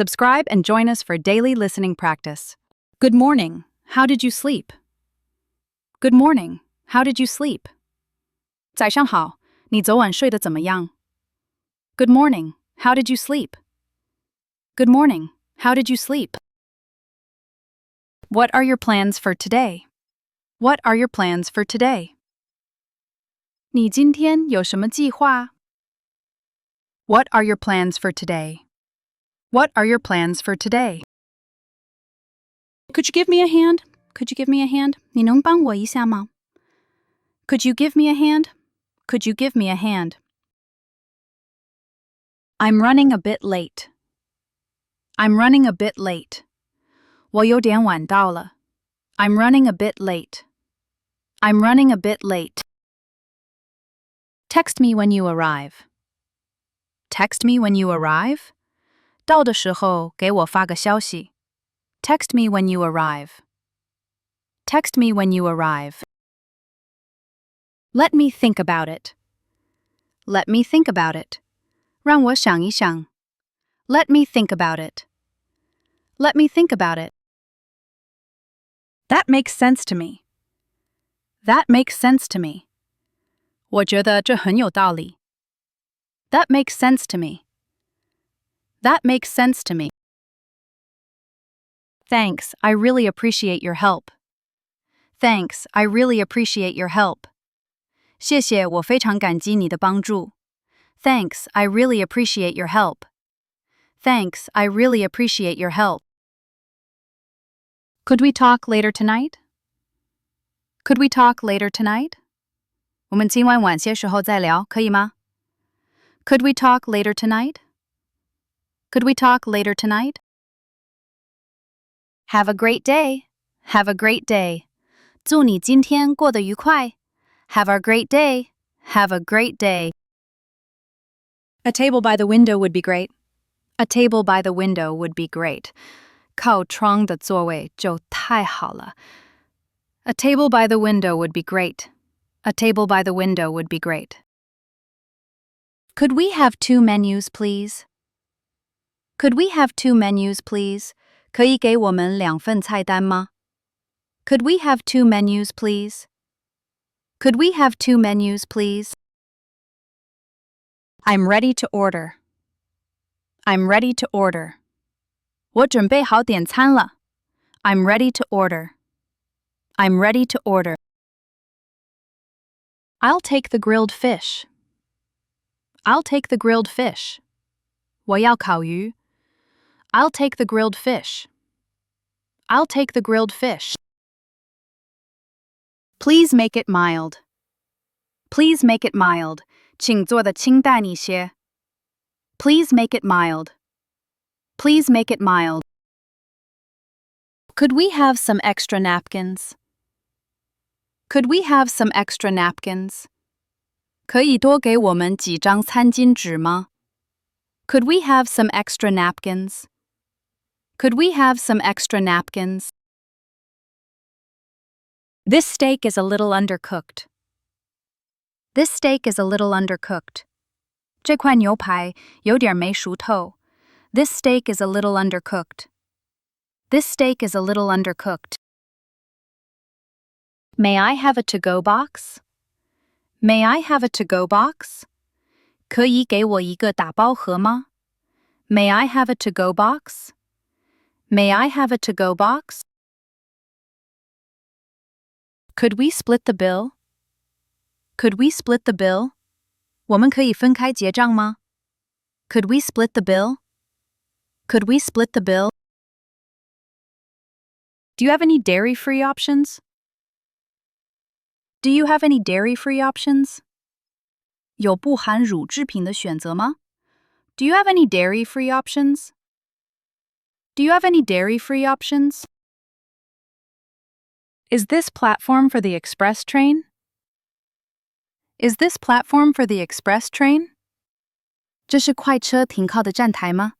Subscribe and join us for daily listening practice. Good morning. How did you sleep? Good morning. How did you sleep? 早上好，你昨晚睡得怎么样? Good morning. How did you sleep? Good morning. How did you sleep? What are your plans for today? What are your plans for today? 你今天有什么计划? What are your plans for today? What are your plans for today? Could you give me a hand? Could you give me a hand? 你能帮我一下吗? Could you give me a hand? Could you give me a hand? I'm running a bit late. I'm running a bit late. 我有点晚到了. I'm running a bit late. I'm running a bit late. Text me when you arrive. Text me when you arrive? 到的时候给我发个消息. Text me when you arrive. Text me when you arrive. Let me think about it. Let me think about it. 让我想一想. Let me think about it. Let me think about it. That makes sense to me. That makes sense to me. 我觉得这很有道理. That makes sense to me. That makes sense to me. Thanks, I really appreciate your help. Thanks, I really appreciate your help. 谢谢，我非常感激你的帮助. Thanks, I really appreciate your help. Thanks, I really appreciate your help. Could we talk later tonight? Could we talk later tonight? 我们今晚晚些时候再聊，可以吗? Could we talk later tonight? Could we talk later tonight? Have a great day. Have a great day. 祝你今天过得愉快. Have a great day. Have a great day. A table by the window would be great. A table by the window would be great. 靠窗的座位就太好了. A table by the window would be great. A table by the window would be great. Could we have 2 menus, please? Could we have 2 menus, please? 可以给我们2份菜单吗? Could we have 2 menus, please? Could we have 2 menus, please? I'm ready to order. I'm ready to order. 我准备好点餐了. I'm ready to order. I'm ready to order. I'll take the grilled fish. I'll take the grilled fish. 我要烤鱼. I'll take the grilled fish. I'll take the grilled fish. Please make it mild. Please make it mild. 请做得清淡一些. Please make it mild. Please make it mild. Could we have some extra napkins? Could we have some extra napkins? 可以多给我们几张餐巾纸吗? Could we have some extra napkins? Could we have some extra napkins? This steak is a little undercooked. This steak is a little undercooked. 这块牛排有点没熟透. This steak is a little undercooked. This steak is a little undercooked. May I have a to-go box? May I have a to-go box? 可以给我一个打包盒吗? May I have a to-go box? May I have a to-go box? Could we split the bill? Could we split the bill? 我们可以分开结账吗? Could we split the bill? Could we split the bill? Do you have any dairy-free options? Do you have any dairy-free options? 有不含乳制品的选择吗? Do you have any dairy-free options? Do you have any dairy-free options? Is this platform for the express train? Is this platform for the express train? 这是快车停靠的站台吗?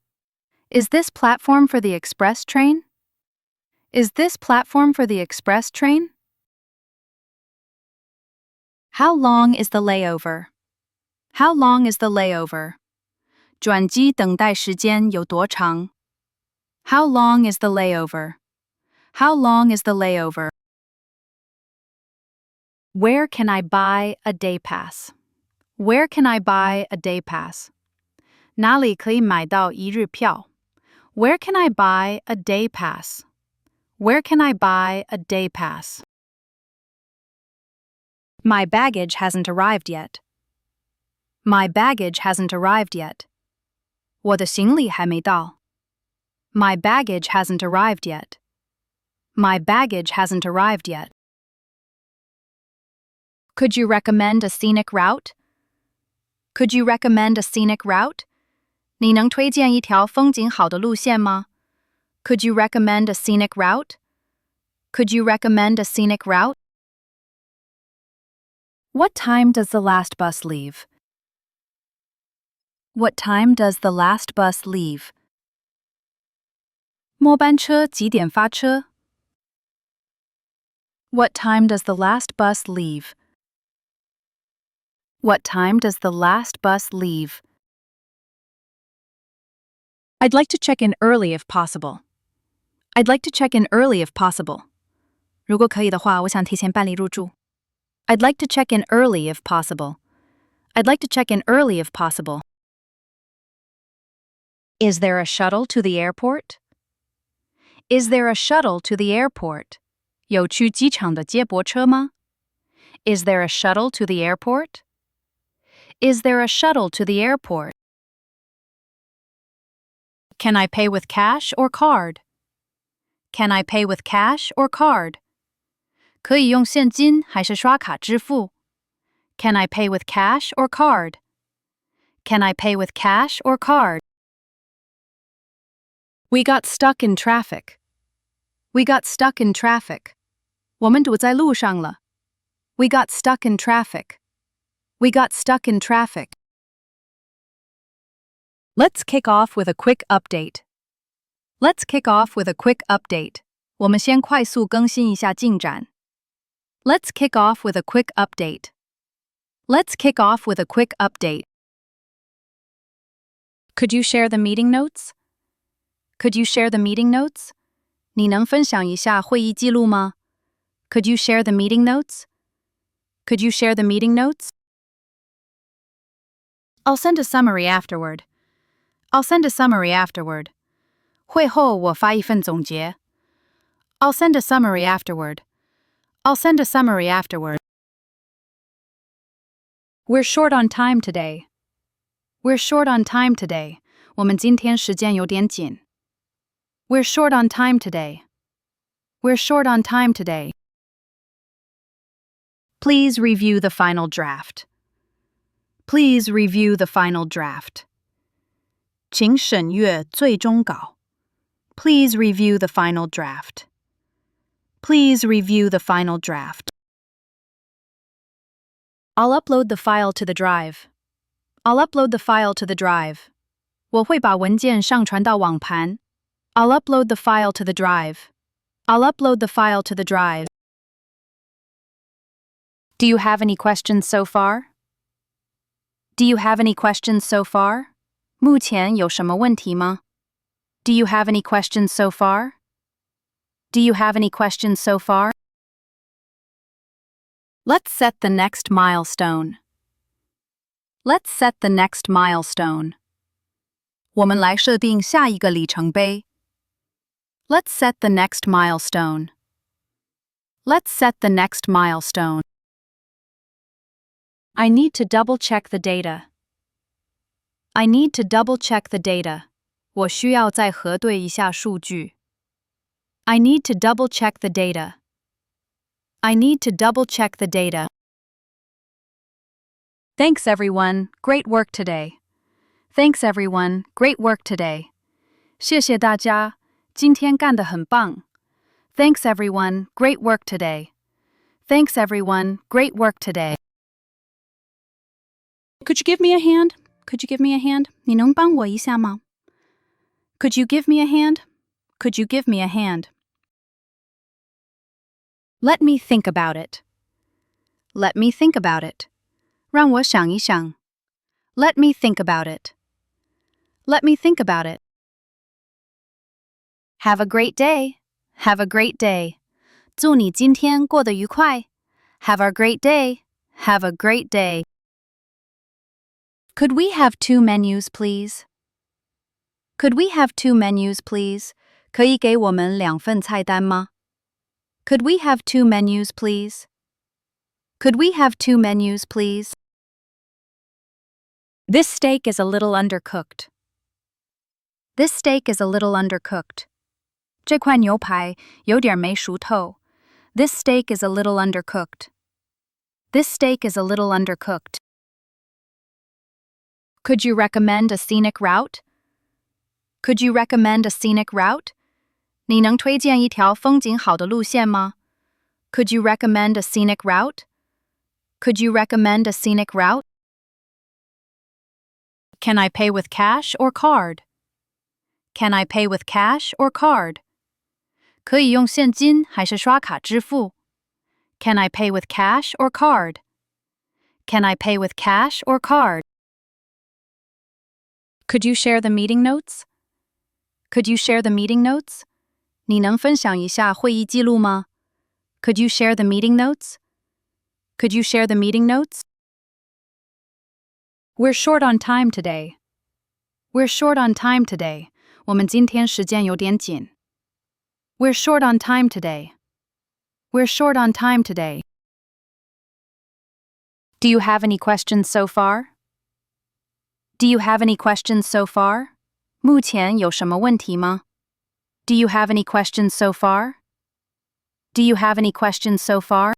Is this platform for the express train? Is this platform for the express train? How long is the layover? How long is the layover? 转机等待时间有多长? How long is the layover? How long is the layover? Where can I buy a day pass? Where can I buy a day pass? 哪里可以买到一日票? Where can I buy a day pass? Where can I buy a day pass? My baggage hasn't arrived yet. My baggage hasn't arrived yet. 我的行李还没到. My baggage hasn't arrived yet. My baggage hasn't arrived yet. Could you recommend a scenic route? Could you recommend a scenic route? 你能推荐一条风景好的路线吗? Could you recommend a scenic route? Could you recommend a scenic route? What time does the last bus leave? What time does the last bus leave? 末班车几点发车? What time does the last bus leave? What time does the last bus leave? I'd like to check in early if possible. I'd like to check in early if possible. 如果可以的话，我想提前办理入住。I'd like to check in early if possible. I'd like to check in early if possible. Is there a shuttle to the airport? Is there a shuttle to the airport? 有去机场的接驳车吗? Is there a shuttle to the airport? Is there a shuttle to the airport? Can I pay with cash or card? Can I pay with cash or card? 可以用现金还是刷卡支付? Can I pay with cash or card? Can I pay with cash or card? We got stuck in traffic. We got stuck in traffic. 我们堵在路上了. We got stuck in traffic. We got stuck in traffic. Let's kick off with a quick update. Let's kick off with a quick update. 我们先快速更新一下进展. Let's kick off with a quick update. Let's kick off with a quick update. Could you share the meeting notes? Could you share the meeting notes? 你能分享一下会议记录吗? Could you share the meeting notes? Could you share the meeting notes? I'll send a summary afterward. I'll send a summary afterward. 会后我发一份总结. I'll send a summary afterward. I'll send a summary afterward. We're short on time today. We're short on time today. 我们今天时间有点紧. We're short on time today. We're short on time today. Please review the final draft. Please review the final draft. 请审阅最终稿. Please review the final draft. Please review the final draft. I'll upload the file to the drive. I'll upload the file to the drive. 我会把文件上传到网盘. I'll upload the file to the drive. I'll upload the file to the drive. Do you have any questions so far? Do you have any questions so far? 目前有什么问题吗? Do you have any questions so far? Do you have any questions so far? Let's set the next milestone. Let's set the next milestone. 我们来设定下一个里程碑. Let's set the next milestone. Let's set the next milestone. I need to double-check the data. I need to double-check the data. 我需要再核对一下数据. I need to double-check the data. I need to double-check the data. Thanks everyone, great work today. Thanks everyone, great work today. 谢谢大家，今天干得很棒. Thanks everyone, great work today. Thanks everyone, great work today. Could you give me a hand? Could you give me a hand? 你能帮我一下吗? Could you give me a hand? Could you give me a hand? Let me think about it. Let me think about it. 让我想一想. Let me think about it. Let me think about it. Have a great day. Have a great day. 祝你今天过得愉快。Have a great day. Have a great day. Could we have 2 menus, please? Could we have 2 menus, please? 可以给我们2份菜单吗？ Could we have 2 menus, please? Could we have 2 menus, please? This steak is a little undercooked. This steak is a little undercooked. 这块牛排有点没熟透。This steak is a little undercooked. This steak is a little undercooked. Could you recommend a scenic route? Could you recommend a scenic route? 你能推荐一条风景好的路线吗？ Could you recommend a scenic route? Could you recommend a scenic route? Can I pay with cash or card? Can I pay with cash or card? 可以用现金还是刷卡支付？ Can I pay with cash or card? Can I pay with cash or card? Could you share the meeting notes? Could you share the meeting notes? 你能分享一下会议记录吗？ Could you share the meeting notes? Could you share the meeting notes? We're short on time today. We're short on time today. 我们今天时间有点紧。We're short on time today. We're short on time today. Do you have any questions so far? Do you have any questions so far? 目前有什么问题吗？ Do you have any questions so far? Do you have any questions so far?